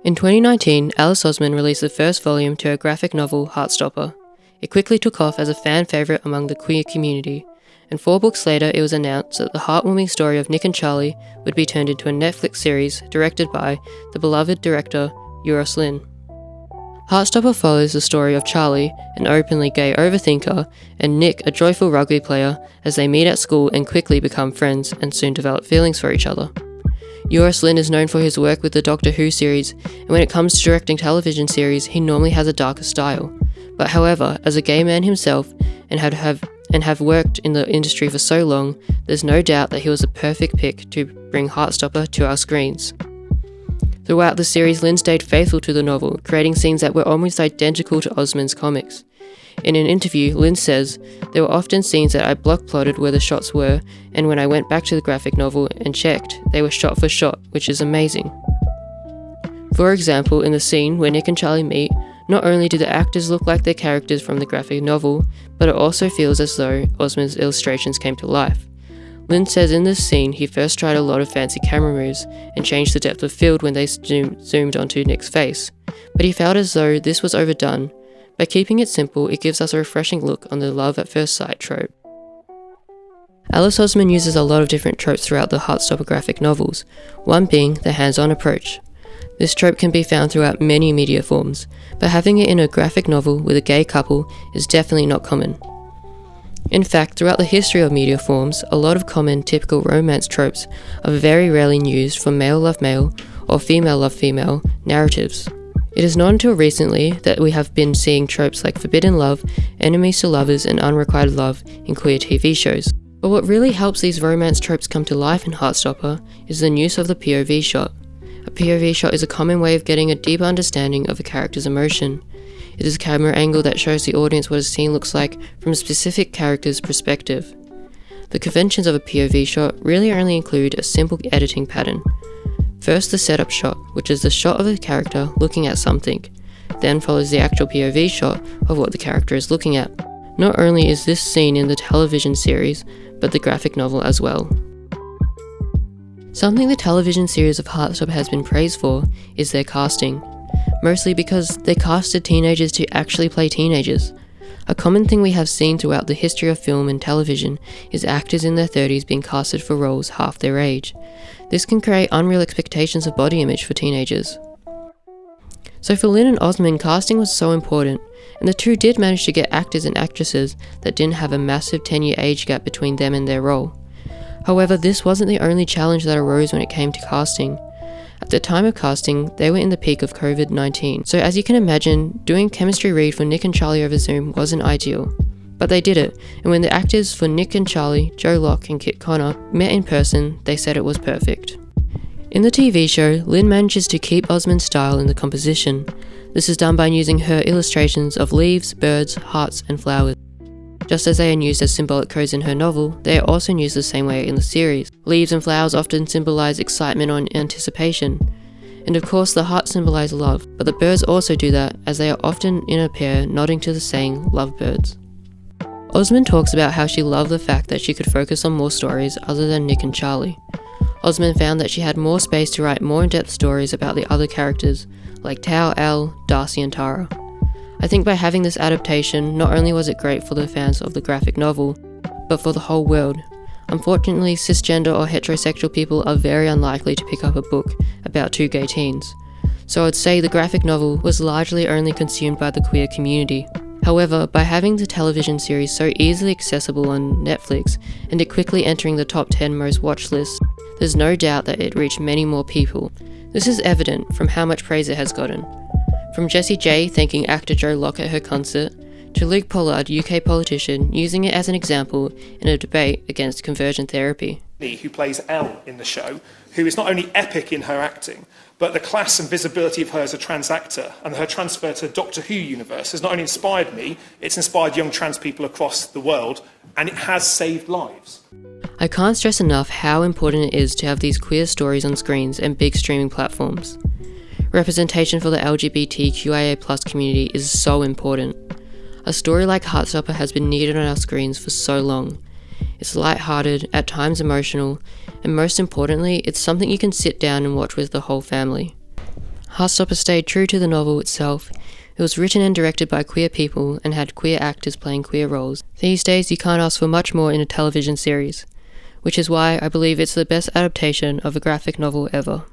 In 2019, Alice Oseman released the first volume to her graphic novel, Heartstopper. It quickly took off as a fan favourite among the queer community, and 4 books later it was announced that the heartwarming story of Nick and Charlie would be turned into a Netflix series directed by the beloved director Euros Lyn. Heartstopper follows the story of Charlie, an openly gay overthinker, and Nick, a joyful rugby player, as they meet at school and quickly become friends and soon develop feelings for each other. Euros Lyn is known for his work with the Doctor Who series, and when it comes to directing television series, he normally has a darker style. But however, as a gay man himself, and have worked in the industry for so long, there's no doubt that he was a perfect pick to bring Heartstopper to our screens. Throughout the series, Lyn stayed faithful to the novel, creating scenes that were almost identical to Oseman's comics. In an interview, Lyn says, "There were often scenes that I block plotted where the shots were, and when I went back to the graphic novel and checked, they were shot for shot, which is amazing." For example, in the scene where Nick and Charlie meet, not only do the actors look like their characters from the graphic novel, but it also feels as though Oseman's illustrations came to life. Lyn says in this scene he first tried a lot of fancy camera moves and changed the depth of field when they zoomed onto Nick's face, but he felt as though this was overdone. By keeping it simple, it gives us a refreshing look on the love at first sight trope. Alice Oseman uses a lot of different tropes throughout the Heartstopper graphic novels, one being the hands-on approach. This trope can be found throughout many media forms, but having it in a graphic novel with a gay couple is definitely not common. In fact, throughout the history of media forms, a lot of common typical romance tropes are very rarely used for male love male or female love female narratives. It is not until recently that we have been seeing tropes like forbidden love, enemies to lovers, and unrequited love in queer TV shows. But what really helps these romance tropes come to life in Heartstopper is the use of the POV shot. A POV shot is a common way of getting a deeper understanding of a character's emotion. It is a camera angle that shows the audience what a scene looks like from a specific character's perspective. The conventions of a POV shot really only include a simple editing pattern. First, the setup shot, which is the shot of a character looking at something, then follows the actual POV shot of what the character is looking at. Not only is this seen in the television series, but the graphic novel as well. Something the television series of Heartstopper has been praised for is their casting, mostly because they casted teenagers to actually play teenagers. A common thing we have seen throughout the history of film and television is actors in their 30s being casted for roles half their age. This can create unreal expectations of body image for teenagers. So for Lyn and Oseman, casting was so important, and the two did manage to get actors and actresses that didn't have a massive 10-year age gap between them and their role. However, this wasn't the only challenge that arose when it came to casting. At the time of casting, they were in the peak of COVID-19, so as you can imagine, doing chemistry read for Nick and Charlie over Zoom wasn't ideal. But they did it, and when the actors for Nick and Charlie, Joe Locke and Kit Connor, met in person, they said it was perfect. In the TV show, Lyn manages to keep Oseman's style in the composition. This is done by using her illustrations of leaves, birds, hearts, and flowers. Just as they are used as symbolic codes in her novel, they are also used the same way in the series. Leaves and flowers often symbolize excitement or anticipation. And of course the hearts symbolize love, but the birds also do that as they are often in a pair nodding to the saying lovebirds. Oseman talks about how she loved the fact that she could focus on more stories other than Nick and Charlie. Oseman found that she had more space to write more in-depth stories about the other characters, like Tao, Al, Darcy and Tara. I think by having this adaptation, not only was it great for the fans of the graphic novel, but for the whole world. Unfortunately, cisgender or heterosexual people are very unlikely to pick up a book about 2 gay teens, so I'd say the graphic novel was largely only consumed by the queer community. However, by having the television series so easily accessible on Netflix, and it quickly entering the top 10 most watched lists, there's no doubt that it reached many more people. This is evident from how much praise it has gotten. From Jessie J thanking actor Joe Locke at her concert, to Luke Pollard, UK politician, using it as an example in a debate against conversion therapy. Who plays Elle in the show, who is not only epic in her acting, but the class and visibility of her as a trans actor and her transfer to the Doctor Who universe has not only inspired me, it's inspired young trans people across the world, and it has saved lives. I can't stress enough how important it is to have these queer stories on screens and big streaming platforms. Representation for the LGBTQIA+ community is so important. A story like Heartstopper has been needed on our screens for so long. It's light-hearted, at times emotional, and most importantly, it's something you can sit down and watch with the whole family. Heartstopper stayed true to the novel itself. It was written and directed by queer people and had queer actors playing queer roles. These days you can't ask for much more in a television series, which is why I believe it's the best adaptation of a graphic novel ever.